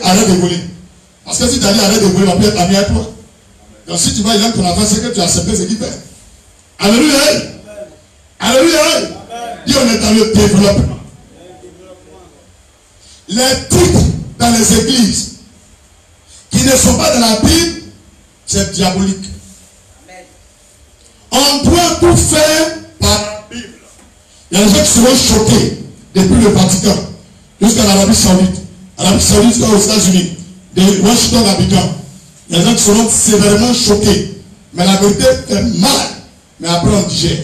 arrête de voler. Parce que si tu as dit arrête de voler, on peut être ami à toi. Donc si tu vas, il aime ton enfant, c'est que tu as accepté ce qu'il fait. Alléluia. Alléluia. Dis on est dans le développement. Les titres dans les églises qui ne sont pas dans la Bible, c'est diabolique. On doit tout faire par la Bible. Il y a des gens qui seront choqués depuis le Vatican jusqu'à l'Arabie Saoudite. Arabie Saoudite jusqu'aux États-Unis, de Washington à Abidjan. Il y a des gens qui seront sévèrement choqués. Mais la vérité fait mal. Mais après on digère.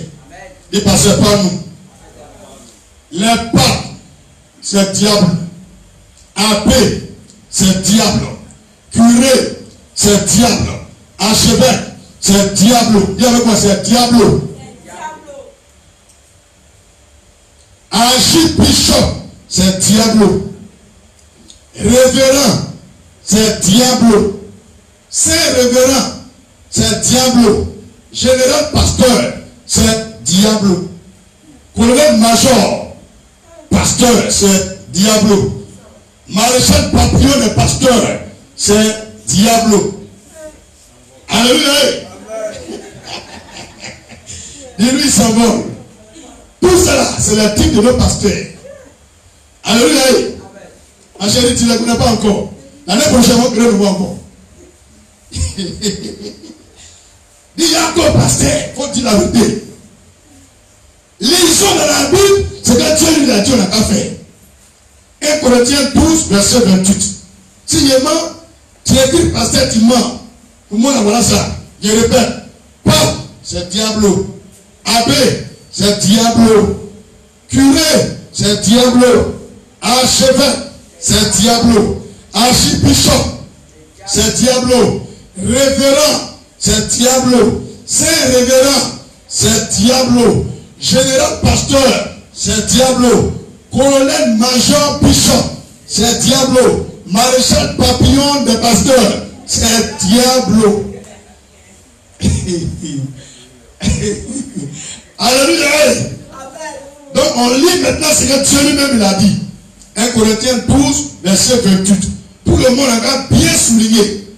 Il ne passait pas à nous. Les papes, c'est diable. Abbé, c'est diable. Curé, c'est diable. Archevêque, c'est diable. Dis avec moi, c'est diable. Archibishop, c'est diable. Révérend, c'est diable. Saint-révérend, c'est diable. Général pasteur, c'est diable. Colonel major, pasteur, c'est diable. Maréchal papillon et pasteur, c'est diable. Alléluia. Dis-lui, il s'envole. Tout cela, c'est le titre de nos pasteurs. Alléluia. Ma chérie, tu ne la connais pas encore. L'année prochaine, on crée le nouveau encore. Dis encore, pasteur, il faut dire la vérité. Lisons dans la Bible, c'est que Dieu lui a dit, on n'a qu'à faire. 1 Corinthiens 12, verset 28. Signement, tu écris, pasteur, tu mens. Pour moi, voilà ça. Je répète. Pape, c'est diablo. Abbé, c'est diablo. Curé, c'est diablo. Archevêque, c'est diablo. Archibishop, c'est diablo. Révérend, c'est diablo. Saint-révérend, c'est diablo. Général pasteur, c'est diablo. Colonel major bishop, c'est diablo. Maréchal papillon de pasteur, c'est diablo. Alléluia. Donc on lit maintenant ce que Dieu lui-même il a dit. 1 Corinthiens 12, verset 28. Tout le monde a bien souligné.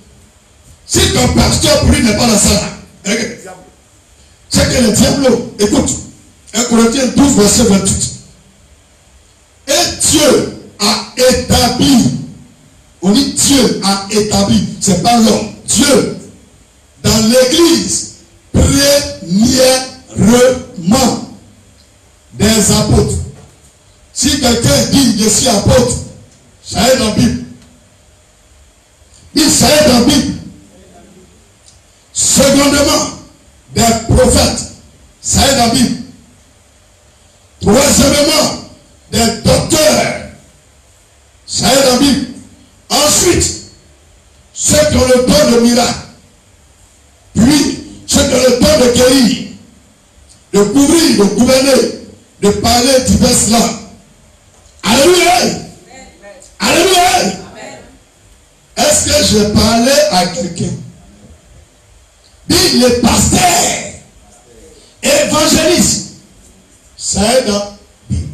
Si ton pasteur pour lui n'est pas dans ça, c'est que le diablo, écoute, 1 Corinthiens 12, verset 28. Et Dieu a établi, on dit Dieu a établi, c'est pas l'homme, Dieu, dans l'église, premièrement, des apôtres. Si quelqu'un dit je suis apôtre, ça est dans la Bible. Il ça est dans la Bible. Secondement, des prophètes, ça est dans la Bible. Troisièmement, des docteurs, ça est dans la Bible. Ensuite, ceux qui ont le don de miracle, puis ceux qui ont le don de guérir, de couvrir, de gouverner, de parler diverses langues. Alléluia. Alléluia. Est-ce que je parlais à quelqu'un? Dis le pasteur, évangéliste, ça est dans la Bible.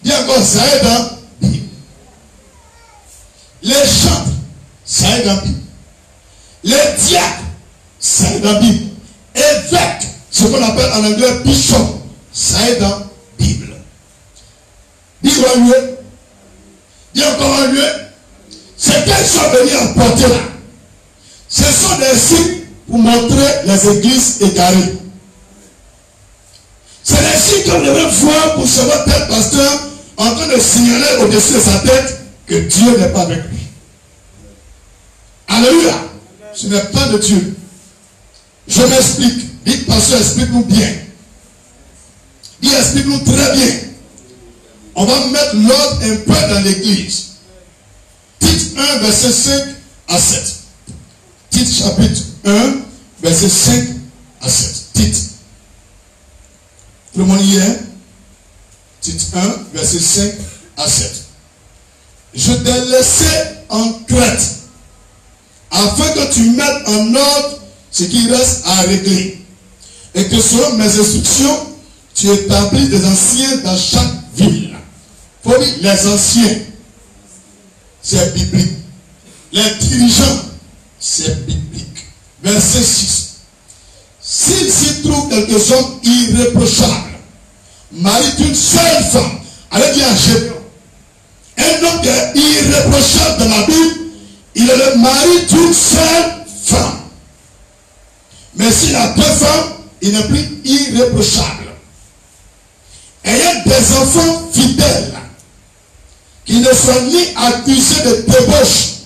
Dis encore, ça est dans la Bible. Les chantres, ça est dans la Bible. Les diacres, ça est dans la Bible. Évêque, ce qu'on appelle en anglais bishop, ça est dans la Bible. Dis un lieu. Dis encore un lieu. C'est qu'elles sont venues apporter là. Ce sont des signes pour montrer les églises égarées. C'est des signes qu'on devrait voir pour savoir tel pasteur en train de signaler au-dessus de sa tête que Dieu n'est pas avec lui. Alléluia. Ce n'est pas de Dieu. Je m'explique. Dites, pasteur, explique-nous bien. Dis, explique-nous très bien. On va mettre l'ordre un peu dans l'église. Tite 1, verset 5 à 7. Tite chapitre 1, verset 5 à 7. Tite. Tout le monde y est? Tite 1, verset 5 à 7. Je t'ai laissé en Crète, afin que tu mettes en ordre ce qui reste à régler. Et que selon mes instructions, tu établis des anciens dans chaque ville. Il faut dire les anciens. c'est biblique. Les dirigeants, c'est biblique. Verset 6. S'il s'y trouve quelques hommes irréprochables, mari d'une seule femme, allez dire à Gédéon, un homme qui est irréprochable dans la Bible, il est le mari d'une seule femme. Mais s'il a deux femmes, il n'est plus irréprochable. Ayant des enfants fidèles, qui ne soient ni accusés de débauche,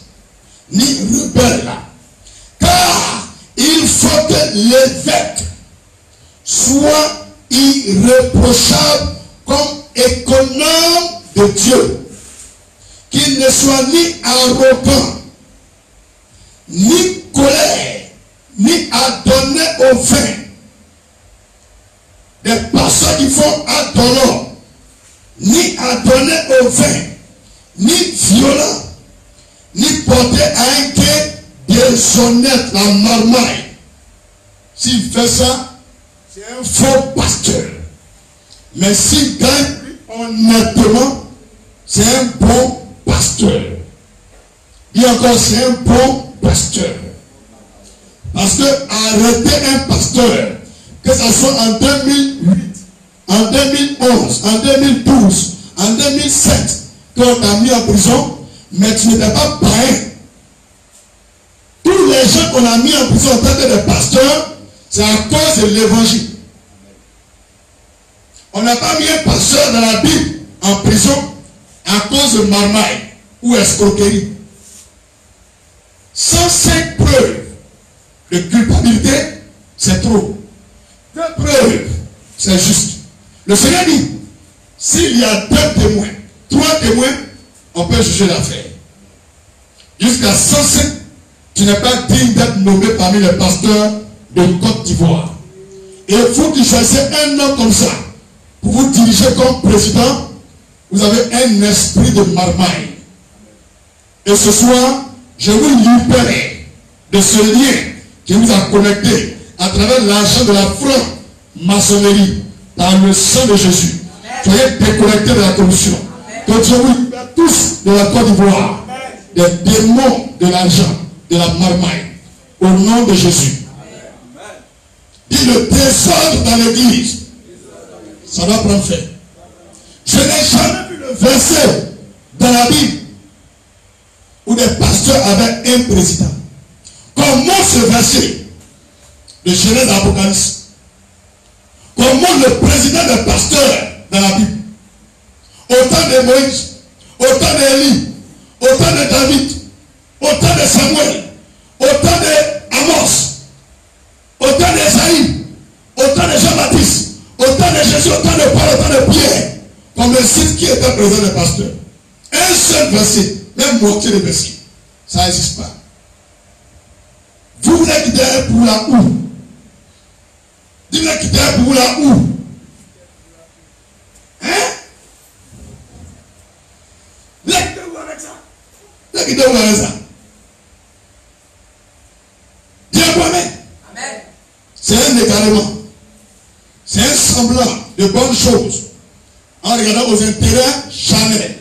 ni rebelles. Car il faut que l'évêque soit irréprochable comme économe de Dieu. Qu'il ne soit ni arrogant, ni colère, ni adonné au vin. Des personnes qui font adonnant, ni adonné au vin, ni violent, ni porté à un quai déshonnête, la marmaille. S'il fait ça, c'est un faux pasteur. Mais s'il gagne honnêtement, c'est un bon pasteur. Et encore, c'est un bon pasteur. Parce que arrêter un pasteur, que ce soit en 2008, en 2011, en 2012, en 2007, qu'on t'a mis en prison, mais tu n'étais pas païen. Tous les gens qu'on a mis en prison en tant que des pasteurs, c'est à cause de l'évangile. On n'a pas mis un pasteur dans la Bible en prison à cause de marmaille ou escroquerie. 105 preuves de culpabilité, c'est trop. 2 preuves, c'est juste. Le Seigneur dit, s'il y a 2 témoins, 3 témoins, on peut juger l'affaire. Jusqu'à 105, tu n'es pas digne d'être nommé parmi les pasteurs de Côte d'Ivoire. Et vous qui choisissez un homme comme ça, pour vous diriger comme président, vous avez un esprit de marmaille. Et ce soir, je vous libère de ce lien qui vous a connecté à travers l'argent de la franc-maçonnerie par le sang de Jésus. Soyez déconnectés de la corruption. Que Dieu vous libère tous de la Côte d'Ivoire, des démons de l'argent, de la marmaille, au nom de Jésus. Dit le désordre dans l'église, ça va prendre fin. Je n'ai jamais vu le verset dans la Bible où des pasteurs avaient un président. Comment ce verset de Genèse à Apocalypse? Comment le président des pasteurs dans la Bible, autant de Moïse, autant d'Élie, autant de David, autant de Samuel, autant de Amos, autant d'Esaïe, autant de Jean-Baptiste, autant de Jésus, autant de Paul, autant de Pierre, comme le site qui était présent des pasteurs. Un seul verset, même moitié de verset, ça n'existe pas. Vous voulez quitter pour la où? Dis-le quitter pour la où? Hein? Vous voulez quitter où avec ça? Vous voulez quitter où avec ça? Dis à toi-même. Amen. C'est un égarement. C'est un semblant de bonnes choses en regardant aux intérêts charnels,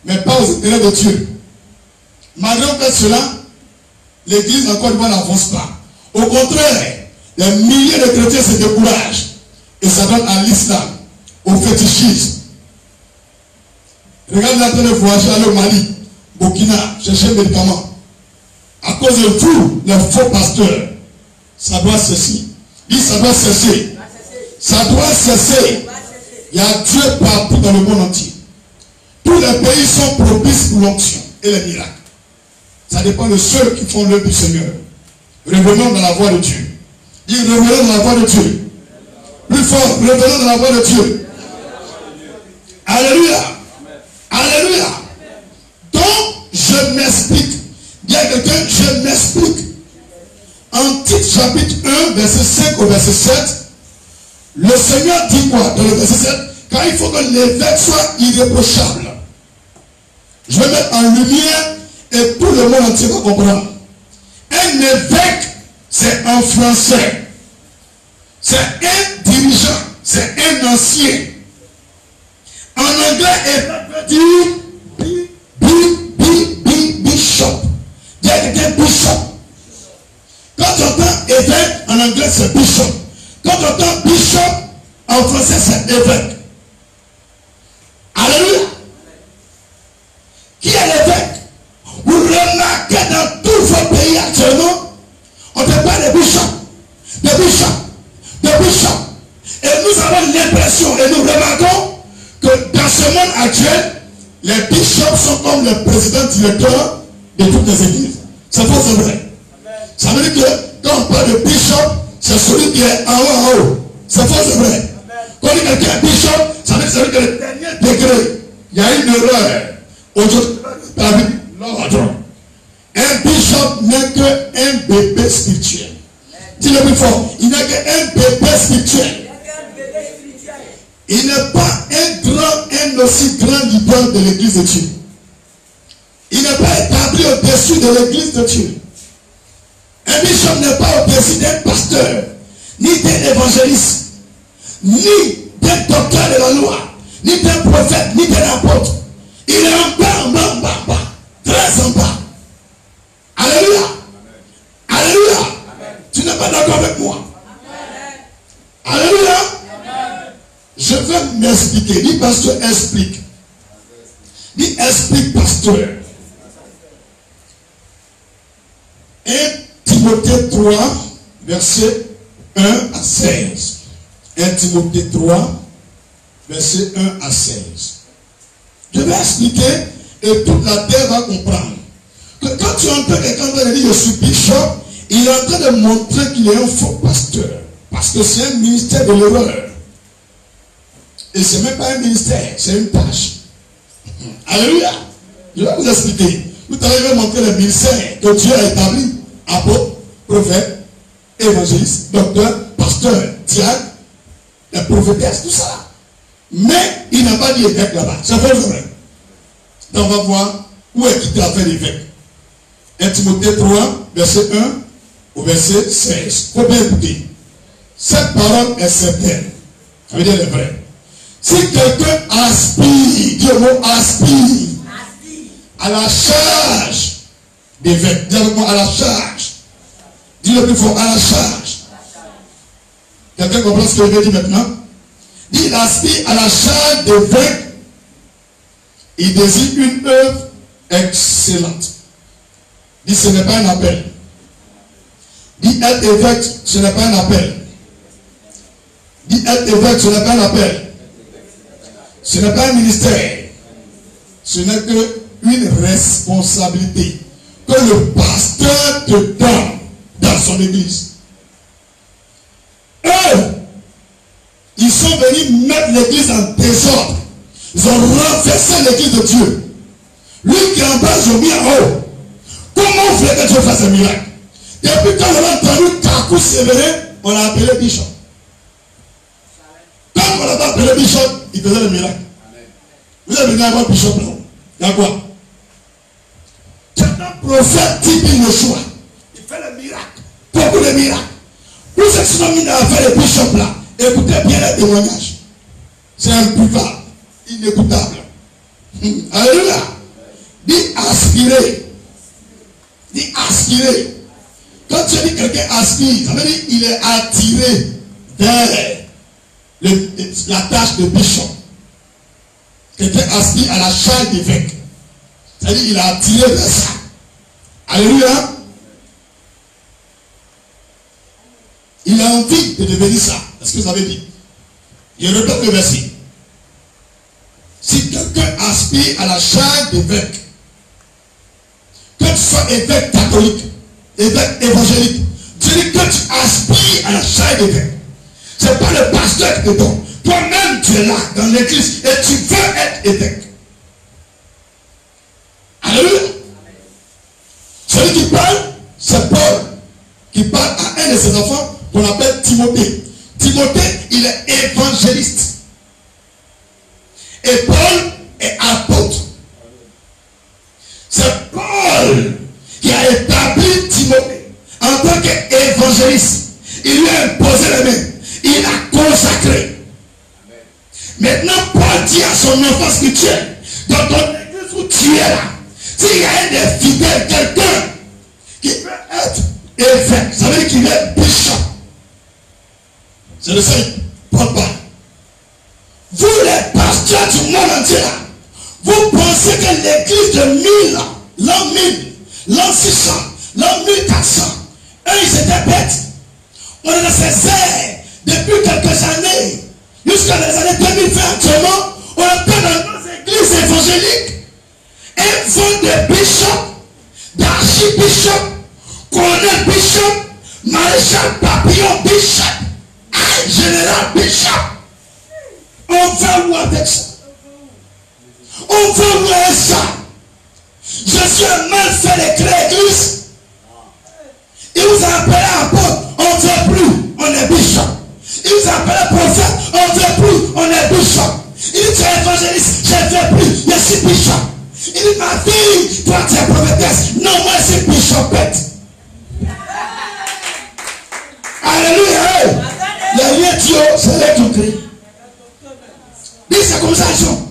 mais pas aux intérêts de Dieu. Malgré cela, l'église encore une fois n'avance pas. Au contraire, des milliers de chrétiens se découragent et s'adonnent à l'islam, au fétichisme. Regardez la train de voyager, aller au Mali, Burkina, chercher des médicaments. À cause de vous, les faux pasteurs, ça doit cesser. Dis, ça doit cesser. Ça doit cesser. Il y a Dieu partout dans le monde entier. Tous les pays sont propices pour l'onction et les miracles. Ça dépend de ceux qui font l'œuvre du Seigneur. Revenons dans la voie de Dieu. Dis, revenons dans la voie de Dieu. Plus fort, revenons dans la voie de Dieu. Alléluia. Alléluia. Donc, je m'explique. Dis à quelqu'un, je m'explique. En Tite chapitre 1, verset 5 au verset 7, le Seigneur dit quoi dans le verset 7? Car il faut que l'évêque soit irréprochable. Je vais mettre en lumière et tout le monde entier va comprendre. Un évêque, c'est un français. C'est un dirigeant. C'est un ancien. En anglais, évêque veut dire En anglais, c'est bishop. Quand on entend bishop, en français, c'est évêque. Alléluia. Qui est l'évêque? Vous remarquez dans tous vos pays actuellement, on te parle de bishop, de bishop, de bishop. Et nous avons l'impression, et nous remarquons, que dans ce monde actuel, les bishops sont comme les présidents directeurs de toutes les églises. C'est faux, c'est vrai. Ça veut dire que quand on parle de bishop, c'est celui qui est en haut. C'est faux, c'est vrai. Quand on dit quelqu'un est bishop, ça veut dire que le dernier degré, il y a une erreur. Aujourd'hui, l'ordre. Un bishop n'est qu'un bébé spirituel. Dis-le plus fort. Il n'est qu'un bébé spirituel. Il n'est pas un aussi grand leader de l'église de Dieu. Il n'est pas établi au-dessus de l'église de Dieu. Un bishop n'est pas au-dessus d'un pasteur, ni d'un évangéliste, ni d'un docteur de la loi, ni d'un prophète, ni d'un apôtre. Il est en bas, très en bas. Alléluia. Alléluia. Tu n'es pas d'accord avec moi? Alléluia. Je vais m'expliquer. Dis pasteur, explique. Dis explique pasteur. 1 Timothée 3, verset 1 à 16. 1 Timothée 3, verset 1 à 16. Je vais expliquer et toute la terre va comprendre. Que quand tu entends quelqu'un dire je suis bishop, il est en train de montrer qu'il est un faux pasteur. Parce que c'est un ministère de l'erreur. Et ce n'est même pas un ministère, c'est une tâche. Alléluia. Je vais vous expliquer. Vous allez montrer le ministère que Dieu a établi. Apôtre, prophète, évangéliste, docteur, pasteur, diacre, la prophétesse, tout ça. Mais il n'a pas dit évêque là-bas. C'est vrai. Donc on va voir où est quitté l'affaire d'évêque. 1 Timothée 3, verset 1 au verset 16. Il faut bien écouter. Cette parole est certaine. Ça veut dire le vrai. Si quelqu'un aspire, dis le mot aspire, à la charge d'évêque, dis avec moi à la charge. Dis le plus fort, à la charge. Quelqu'un comprend ce que je veux dire maintenant? Dis il aspire à la charge d'évêque. Il désire une œuvre excellente. Dis ce n'est pas un appel. Dis être évêque, ce n'est pas un appel. Dis être évêque, ce n'est pas un appel. Ce n'est pas un ministère. Ce n'est qu'une responsabilité que le pasteur te donne dans son église. Eux, ils sont venus mettre l'église en désordre. Ils ont renversé l'église de Dieu. Lui qui est en bas, ils ont mis en haut. Comment vous voulez que Dieu fasse un miracle? Depuis quand on a entendu Kakou Sévérin, on l'a appelé bishop. Quand on l'a appelé bishop, il faisait le miracle. Vous avez venu avoir bishop là. Il y a quoi? C'est un prophète type Yoshua. Il fait le miracle. Beaucoup de miracles. Vous êtes souvent mis à faire le bishop là. Écoutez bien les témoignages. C'est imbuvable. Inécoutable. Alléluia. Dis aspirer. Dis aspirer. Quand tu dis quelqu'un aspire, ça veut dire qu'il est attiré vers la tâche de bishop. Quelqu'un aspire à la charge d'évêque. C'est-à-dire qu'il est attiré vers ça. Alléluia. Il a envie de devenir ça. Est-ce que vous avez dit? Je répète le verset. Si quelqu'un aspire à la charge d'évêque, que tu sois évêque catholique, évêque évangélique, tu dis que tu aspires à la charge d'évêque. Ce n'est pas le pasteur qui te donne. Toi-même, tu es là dans l'église et tu veux être évêque. Alléluia. Celui qui parle, c'est Paul qui parle à un de ses enfants qu'on appelle Timothée. Timothée, il est évangéliste. Et Paul est apôtre. C'est Paul qui a établi Timothée en tant qu'évangéliste. Il lui a imposé les mains. Il a consacré. Maintenant, Paul dit à son enfant spirituel, dans ton église où tu es là, s'il y a un des fidèles, quelqu'un qui peut être évêque, ça veut dire qu'il est bishop. C'est le Seigneur. Porte-parole. Vous les pasteurs du monde entier là, vous pensez que l'église de 1000 ans, l'an 1000, l'an 600, l'an 1400, eux ils étaient bêtes. On est dans ces airs depuis quelques années, jusqu'à les années 2020 actuellement, on entend dans nos églises évangéliques un vent de bishop, d'archibishop, colonel bishop, maréchal papillon bishop, général bishop. On va où avec ça? On va où avec ça? Jésus a mal fait les créer l'église. Il vous a appelé apôtre, on ne veut plus, on est bishop. Il vous a appelé prophète, on ne veut plus, on est bishop. Il dit tu es évangéliste, je ne veux plus, je suis bishop. Il dit ma fille, toi tu es prophétesse. Non, moi je suis bishopette. Alléluia. Il y a rien Dieu, c'est là qui crée. Dis c'est comme ça, Jean.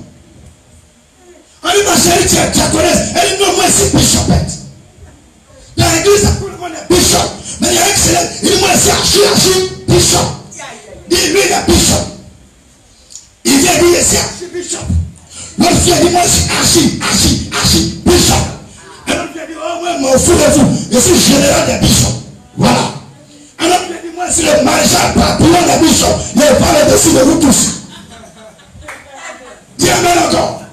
On dit ma chérie, tu es diaconesse. Elle dit non, moi je suis bishopette. Dans l'église, ça pour le monde est bishop. Mais il y a un excellent. Il dit moi je suis archi bishop. Il dit lui il est bishop. Il vient dire je suis archi bishop. L'autre vient dire moi je suis archi bishop. Et l'autre vient dire oh moi m'en fous de vous. Je suis général des bishops. Voilà. Alors vient dire moi je suis le maréchal papillon des bishops. Je parle dessus de vous tous. Dis amen encore.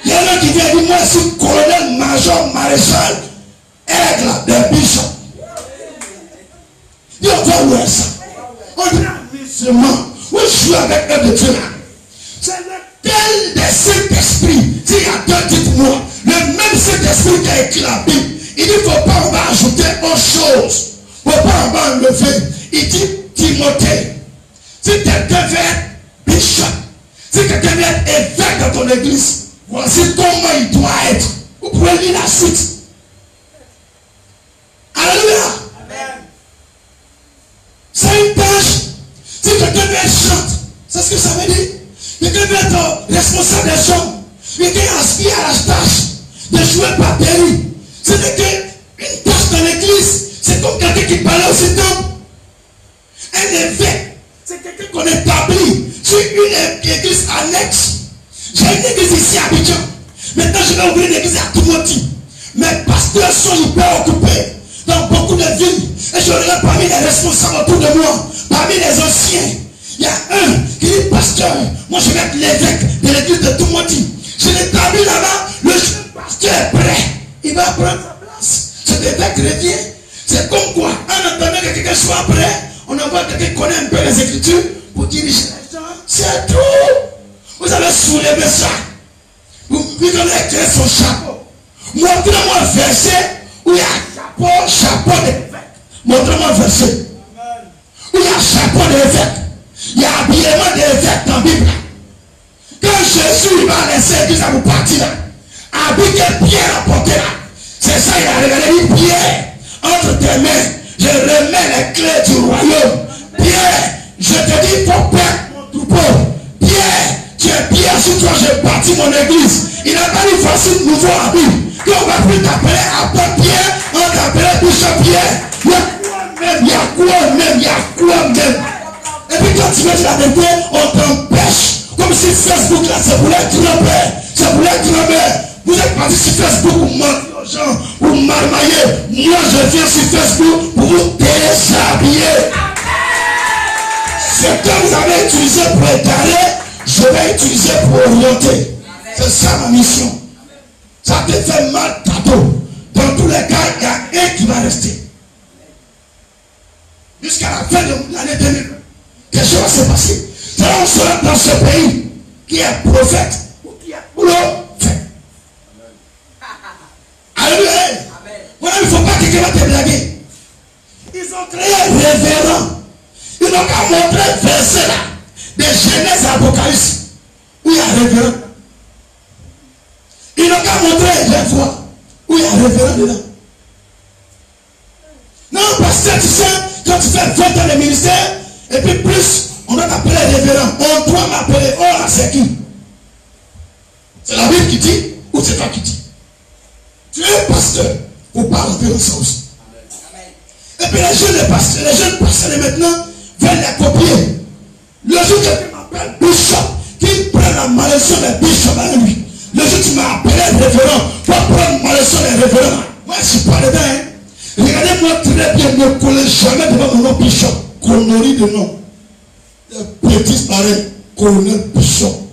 Il y en a qui vient dire moi je suis colonel, major, maréchal, aigle des bishops. Dis on va où est ça? On dit musulman. Où je suis avec eux de Dieu là. C'est lequel des Saint-Esprit? S'il y a deux, dites-moi. Le même Saint-Esprit qui a écrit la Bible. Il dit faut pas on va ajouter autre chose. Faut pas on va enlever. Il dit Timothée. Si quelqu'un veut être bishop, si quelqu'un veut être évêque dans ton église, voici comment il doit être. Vous pouvez lire la suite. Alléluia. Amen. C'est une tâche. Si quelqu'un veut être chante, c'est ce que ça veut dire. Quelqu'un veut être responsable des gens. Quelqu'un aspire à la tâche de jouer batterie. Ce n'est qu'une tâche dans l'église. C'est comme quelqu'un qui parlait au temple. Un évêque, c'est quelqu'un qu'on établit sur une église annexe. J'ai une église ici à Abidjan. Maintenant, je vais ouvrir une église à Timothy. Mes pasteurs sont hyper occupés dans beaucoup de villes. Et je regarde parmi les responsables autour de moi, parmi les anciens. Il y a un qui dit pasteur, moi je vais être l'évêque de l'église de Timothy. Je l'établis là-bas, le jeune pasteur est prêt. Il va prendre sa place. Cet évêque revient. C'est comme quoi, en attendant que quelqu'un soit prêt, on envoie quelqu'un qui connaît un peu les Écritures pour diriger les gens. C'est tout. Vous allez soulever ça. Vous allez écrire son chapeau. Montrez-moi un verset où il y a chapeau d'évêque. Montrez-moi un verset où il y a chapeau d'évêque. Il y a habillement d'évêque dans la Bible. Quand Jésus va laisser l'église à vous partir là, habillez Pierre à porter là. C'est ça, il a regardé, il dit Pierre, entre tes mains, je remets les clés du royaume. Pierre, je te dis, il faut perdre mon troupeau. Pierre, tu es Pierre, sur toi j'ai bâti mon église. Il n'a pas dit voici le nouveau habit. Qu'on va plus t'appeler apôtre Pierre, on t'appelle bishop Pierre. Il y a quoi même. Et puis quand tu mets la vérité, on t'empêche. Comme si Facebook là, c'est pour les grands-mères. Vous êtes partis sur Facebook pour mentir aux gens, pour marmailler. Moi je viens sur Facebook pour vous déshabiller. Ce que vous avez utilisé pour égarer, je vais utiliser pour orienter. C'est ça ma mission. Ça te fait mal cadeau. Dans tous les cas, il y a un qui va rester. Jusqu'à la fin de l'année 2020. Quelque chose va se passer. C'est là on sera dans ce pays qui est prophète ou qui est prophète. Alléluia. Voilà, il ne faut pas que quelqu'un va te blaguer. Ils ont créé un révérend. Ils n'ont qu'à montrer un verset là, de Genèse à Apocalypse, où il y a un révérend. Ils n'ont qu'à montrer des fois où il y a un révérend dedans. Non, parce que tu sais, quand tu fais 20 ans de ministère, et puis plus, on doit t'appeler révérend. On doit m'appeler, oh là, c'est qui? C'est la Bible qui dit, ou c'est toi qui dis? Tu es pasteur, faut pas rentrer dans ça aussi. Et puis les jeunes pasteurs de maintenant veulent les copier. Le jour que quelqu'un m'appelle bishop, qu'il prenne la malédiction des bishops avec lui. Le jour que tu m'as appelé révérend, pour prendre la malédiction des révérends. Moi, je suis pas dedans. Hein. Regardez-moi très bien, ne collez jamais devant mon nom bishop. Connerie de nom. Les petits pareils, colonel bishop.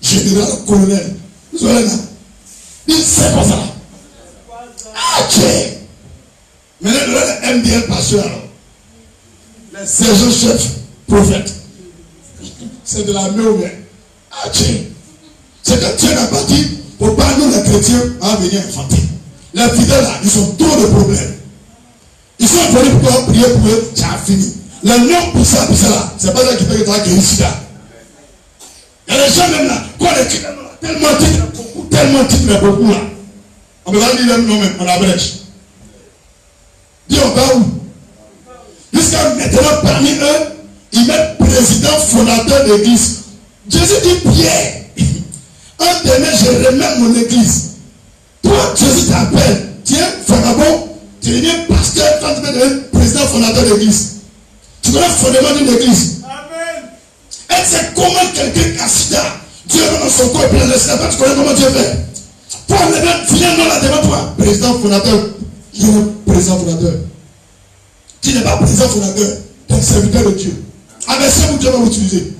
Général colonel. Vous voyez là? Il sait pas ça. Ah, tiens. Maintenant, le MDL pasteur alors. Les sergents chefs prophètes. C'est de la main ouverte. Ah, tiens. C'est que Dieu n'a pas dit, faut pas nous les chrétiens à venir infanter. Les fidèles là, ils ont trop de problèmes. Ils sont venus pour prier pour eux, ça a fini. Les noms pour ça là, c'est pas ça qui fait que tu as guéri sida. Il y a des gens même là, quoi les chrétiens là, tellement titre mais beaucoup là. On ne peut pas dire le nom même, on abrège. Dis on va où? Jusqu'à maintenant, parmi eux, ils mettent président fondateur d'église. Jésus dit Pierre, un demain je remets mon église. Toi, Jésus t'appelle, tiens, vagabond, tu deviens pasteur quand tu deviens président fondateur d'église. Tu connais le fondement d'une église. Amen. Et c'est comment quelqu'un qui a sida, Dieu dans son corps et plein de sida, tu connais comment Dieu fait. Pour enlever, viens non là devant toi, président fondateur. Qui est président fondateur? Qui n'est pas président fondateur, tu es serviteur de Dieu. Avec ça, Dieu va vous utiliser.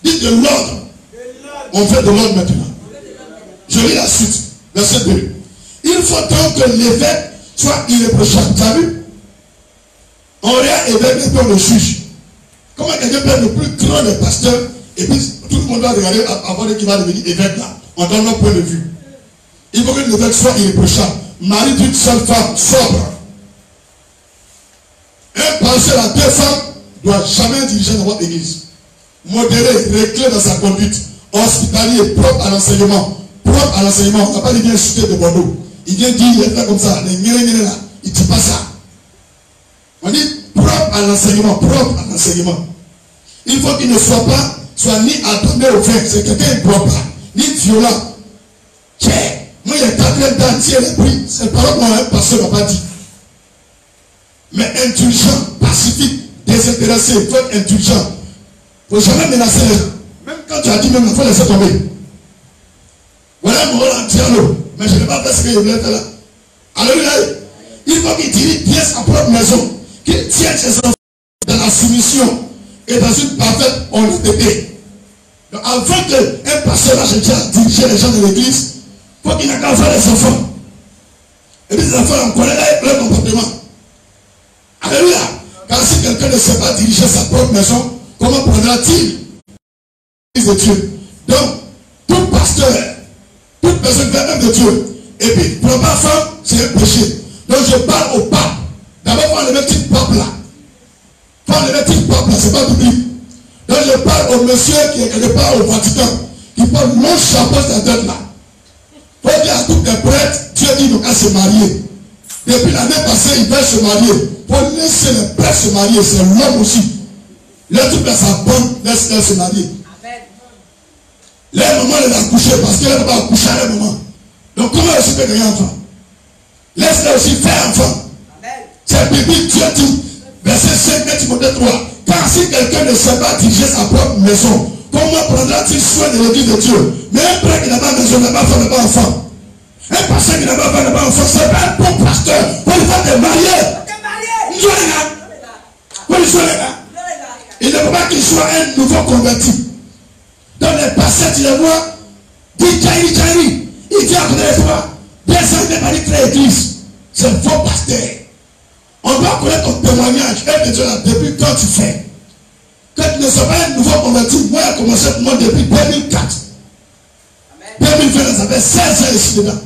Dites de l'ordre. On fait de l'ordre maintenant. Je lis la suite. Verset 2. Il faut donc que l'évêque soit irréprochable. Tu as vu? On regarde évêque et puis on le juge. Comment quelqu'un peut être le plus grand des pasteurs et puis tout le monde va regarder avant qu'il va devenir évêque là. On donne notre point de vue. Il faut que l'évêque soit irréprochable. Mari d'une seule femme, sobre. Un pasteur à 2 femmes ne doit jamais diriger dans votre église. Modéré, réclé dans sa conduite. Hospitalier, propre à l'enseignement. Propre à l'enseignement. On n'a pas dit bien insulter de Bordeaux. Il vient dire, il est fait comme ça. Les là, il ne dit pas ça. On dit propre à l'enseignement. Propre à l'enseignement. Il faut qu'il ne soit ni attendé au vin. C'est quelqu'un propre. Ni violent. Tiens, moi, il y a 4 d'entier les prix. C'est pas que mon pasteur n'a pas dit. Mais indulgent, pacifique, désintéressé, il faut être indulgent. Il ne faut jamais menacer les gens. Même quand tu as dit, même il faut laisser tomber. Voilà mon rôle en dialogue. Mais je n'ai pas fait ce que je voulais faire là. Alléluia. Il faut qu'il dirige bien sa propre maison. Qu'il tienne ses enfants dans la soumission et dans une parfaite honnêteté. Donc avant qu'un pasteur lâche à diriger les gens de l'église, il faut qu'il n'a qu'à faire les enfants. Et puis les enfants, on connaît leur comportement. Alléluia. Car si quelqu'un ne sait pas diriger sa propre maison, comment prendra-t-il l'église de Dieu? Donc, tout pasteur, toute personne qui fait de Dieu, et puis, ne prend pas femme, c'est un péché. Donc, je parle au pape. D'abord, il faut enlever petit pape là. Il faut enlever petit pape là, c'est pas biblique. Donc, je parle au monsieur qui est quelque part au Vatican, qui porte mon chapeau de la tête là. Il faut dire à tous les prêtres, Dieu dit donc à se marier. Depuis l'année passée, ils veulent se marier. Pour laisser les prêtres se marier, c'est l'homme aussi. Laisse tout dans sa bande, laisse-les se marier. Les mamans les a couchés parce qu'elle ne va pas coucher à un moment. Donc comment elle peut gagner enfant? Laisse-les aussi faire enfant. C'est biblique, Dieu dit, verset 5 Timothée 3. Car si quelqu'un ne sait pas diriger sa propre maison, comment prendra-t-il soin de l'église de Dieu? Mais un prêtre qui n'a pas maison, n'a pas femme, n'a pas enfant. Un pasteur qui n'a pas femme, n'a pas enfant, c'est pas un bon pasteur. Pour lui faire te marier. Il ne faut pas qu'il soit un nouveau converti. Dans les pasteurs, tu les vois, dit Jairi, il dit à côté de toi, bien ça, il n'est pas dit créer l'église. C'est un faux pasteur. On doit connaître ton témoignage. Et de Dieu là, depuis quand tu fais. Quand tu ne sois pas un nouveau converti, moi j'ai commencé pour moi depuis 2004. 2020, ça fait 16 ans ici dedans.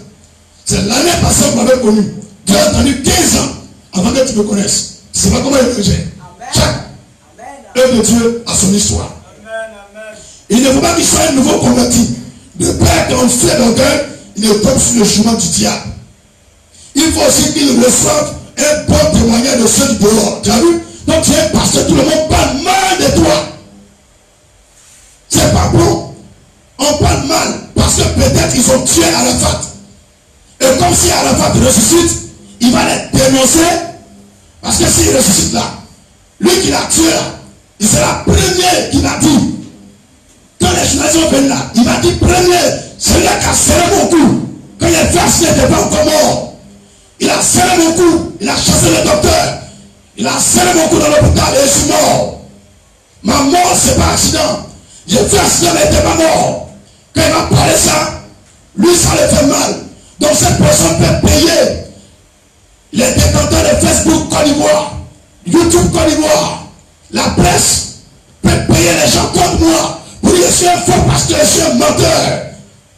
C'est l'année passée qu'on m'avait connu. Tu as attendu 15 ans avant que tu me connaisses. Tu ne sais pas comment il me gère. Chaque œuvre de Dieu a son histoire. Il ne faut pas qu'il soit un nouveau converti. De peur qu'on fait d'orgueil, il ne tombe sur le chemin du diable. Il faut aussi qu'il reçoive un bon témoignage de ceux du dehors. Tu as vu? Donc tu es pasteur, tout le monde parle mal de toi. C'est pas bon. On parle mal parce que peut-être ils ont tué Arafat. Et comme si Arafat ressuscite, il va les dénoncer. Parce que s'il ressuscite là, lui qui l'a tué là, Il sera premier qui m'a dit. Quand les journalistes sont venus là, il m'a dit premier, celui qui a serré mon cou. Quand il a fait assis, il n'était pas encore mort. Il a serré mon cou, il a chassé le docteur. Il a serré mon cou dans l'hôpital et je suis mort. Ma mort, c'est pas accident. J'ai fait accident, mais il n'était pas mort. Quand il m'a parlé ça, lui, ça lui fait mal. Donc cette personne peut payer les détenteurs de Facebook Côte d'Ivoire, YouTube Côte d'Ivoire, la presse peut payer les gens contre moi pour dire que je suis un faux pasteur, je suis un menteur.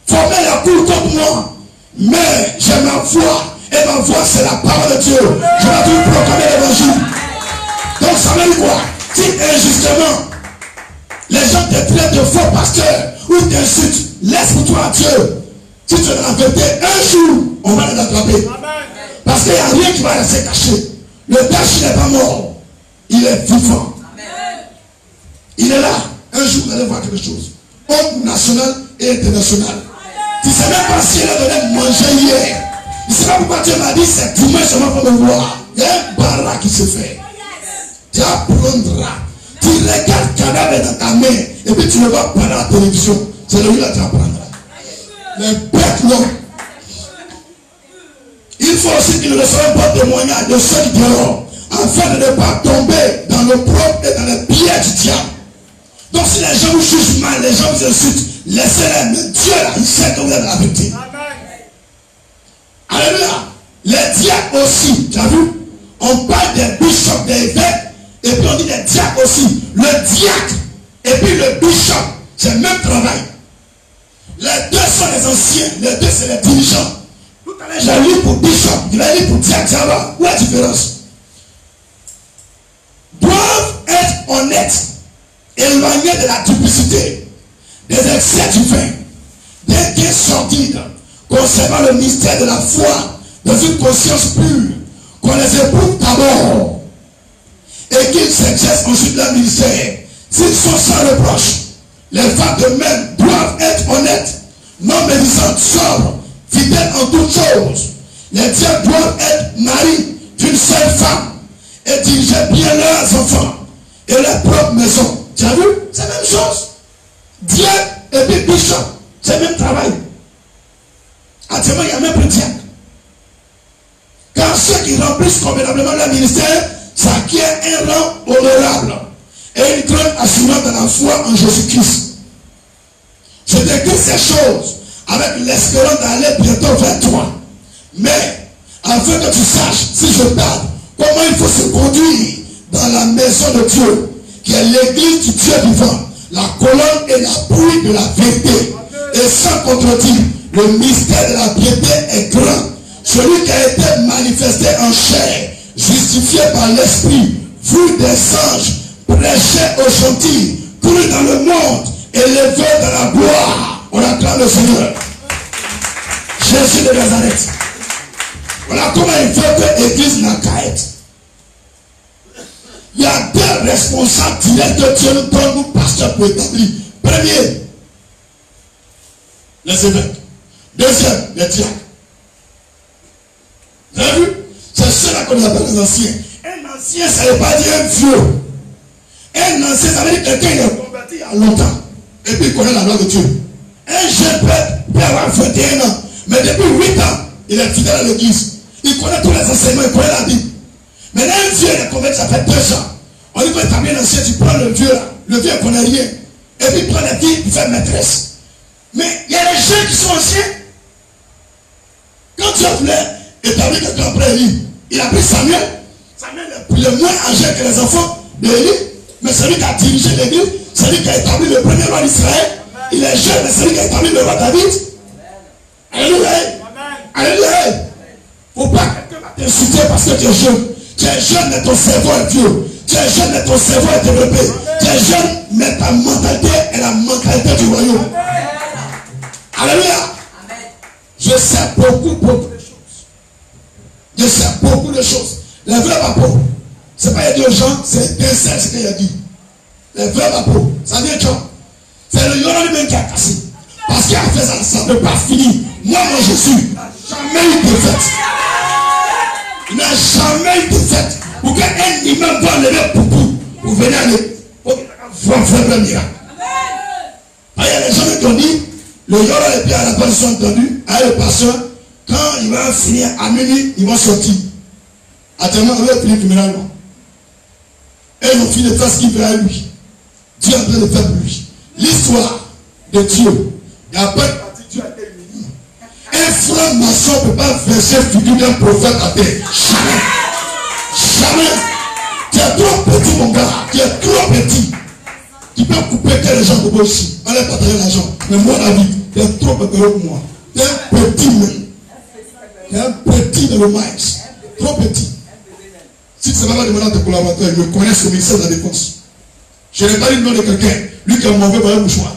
Former la cour contre moi. Mais j'ai ma foi. Et ma voix, c'est la parole de Dieu. Je vais toujours proclamer l'évangile. Donc ça veut dire quoi? Si injustement les gens te traitent de faux pasteur ou t'insultent, laisse pour toi à Dieu. Si tu es dans la vérité, un jour, on va les attraper. Parce qu'il n'y a rien qui va rester caché. Le caché n'est pas mort. Il est vivant. Il est là. Un jour, vous allez voir quelque chose. Homme national et international. Tu ne sais même pas si elle a donné de manger hier. Il ne sait pas pourquoi Dieu m'a dit c'est dimanche seulement pour me voir. Il y a un barra qui se fait. Tu apprendras. Tu regardes le cadavre dans ta main et puis tu le vois pendant la télévision. C'est lui là que tu apprendras. Les bêtes, non. Il faut aussi qu'il reçoive un bon témoignage de ceux qui dehors afin de ne pas tomber dans le propre et dans le piège du diable. Donc si les gens vous jugent mal, les gens vous insultent, laissez-les. Mais Dieu là, il sait que vous êtes la vérité. Alléluia. Les diacres aussi, tu as vu? On parle des bishops, des évêques, et puis on dit des diacres aussi. Le diacre et puis le bishop, c'est le même travail. Les deux sont les anciens, les deux c'est les dirigeants. Tout à l'heure, j'ai lu pour bishop, il a lu pour diacre, tu vois. Où est la différence? Doivent être honnêtes, éloignés de la duplicité, des excès du vin, des gains sordides, concernant le mystère de la foi, dans une conscience pure, qu'on les éprouve d'abord, et qu'ils s'exercent ensuite leur ministère. S'ils sont sans reproche, les femmes de même doivent être honnêtes, non médisantes, sobres, fidèles en toutes choses. Les diacres doivent être maris d'une seule femme et diriger bien leurs enfants et leur propre maison. Tu as vu? C'est la même chose. Diacre et puis bishop, c'est le même travail. Actuellement, il y a même plus de diacre. Car ceux qui remplissent convenablement leur ministère s'acquièrent un rang honorable et une grande assurance dans la foi en Jésus-Christ. Je décris ces choses avec l'espérance d'aller bientôt vers toi. Mais, afin que tu saches, si je parle, comment il faut se conduire dans la maison de Dieu, qui est l'église du Dieu vivant, la colonne et l'appui de la vérité. Et sans contredire, le mystère de la piété est grand. Celui qui a été manifesté en chair, justifié par l'esprit, vu des anges, prêché aux gentils, cru dans le monde, élevé dans la gloire. On acclame le Seigneur. Jésus de Nazareth. Voilà comment il veut que l'église n'a qu'à être. Il y a deux responsables directs que Dieu nous donne, nous pasteurs, pour établir. Premier, les évêques. Deuxième, les diacres. Vous avez vu? C'est ceux-là qu'on appelle les anciens. Un ancien, ça ne veut pas dire un vieux. Un ancien, ça veut dire quelqu'un qui est converti il y a longtemps. Et puis il connaît la loi de Dieu. Un jeune peut avoir 21 ans. Mais depuis 8 ans, il est fidèle à l'église. Il connaît tous les enseignements, il connaît la Bible. Mais là, un vieux, il est converti, ça fait 2 ans. On dit que tu as bien ancien, tu prends le vieux là. Le vieux ne connaît rien. Et puis il prend la fille, il fait maîtresse. Mais il y a des jeunes qui sont anciens. Quand Dieu voulait établir quelqu'un après Élie, il a pris Samuel. Samuel est le moins âgé que les enfants d'Élie. Mais celui qui a dirigé l'église, celui qui a établi le premier roi d'Israël. Il est jeune, mais celui qui a établi le roi David. Alléluia. Alléluia. Il ne faut pas que quelqu'un va t'insulter parce que tu es jeune. Tu es jeune, mais ton cerveau est vieux. Tu es jeune, mais ton cerveau est développé. Tu es jeune, mais ta mentalité est la mentalité du royaume. Alléluia. Je sais beaucoup de choses. Je sais beaucoup de choses. Les vrais vapeurs, ce n'est pas il y a deux gens, c'est sincère ce qu'il a dit. Les vrais vapeurs, ça vient de Jean. C'est le Yonan même qui a cassé. Parce qu'il a fait ça, ça ne peut pas finir. Moi, Jésus, jamais eu de fête. Il n'a jamais eu de fête. Pour qu'un imam va enlever pour vous venez aller. Frère miracle. Il y a les gens qui ont dit, le jour et puis à la position entendue, à le pasteur, quand il va finir à minuit, ils vont sortir. Actuellement, on va finir criminalement. Et ils ont fini de faire ce qu'il fait à lui. Dieu est en train de faire pour lui. L'histoire de Dieu, il n'y a pas de partie Dieu a été humilié. Un frère maçon ne peut pas verser le figure d'un prophète à terre. Jamais. Jamais. Tu es trop petit, mon gars. Tu es trop petit. Tu peux couper que les gens de moi aussi. Allez partager l'argent. Mais moi, la vie, tu es trop petit pour moi. Tu es un petit même. Tu es un petit de le maïs. Trop petit. Si tu ne vas pas demander à tes collaborateurs, ils me connaissent au ministère de la Défense. Je n'ai pas dit le nom de quelqu'un. Lui qui a mauvais par un mouchoir.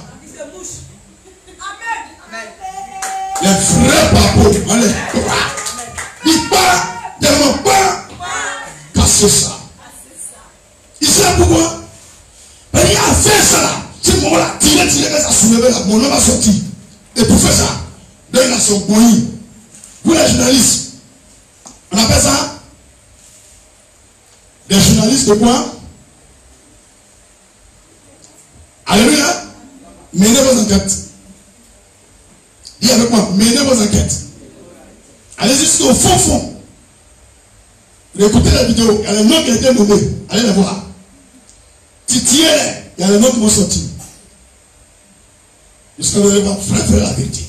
Les vrais papos. Allez. Il part. Tellement pas. Casser ça. Il sait pourquoi? Il a fait ça. Ce moment-là, tiré, ça soulevait là. Mon homme a sorti. Et pour faire ça, là, il a son boyi. Pour les journalistes, on appelle ça des journalistes de quoi? Alléluia. Menez vos enquêtes. Dis avec moi, menez vos enquêtes. Allez jusqu'au fond. Écoutez la vidéo. Il y a les noms qui ont été nommés. Allez les voir. Titier, il y a les noms qui vont sortir. Jusqu'à ce que frère la vérité.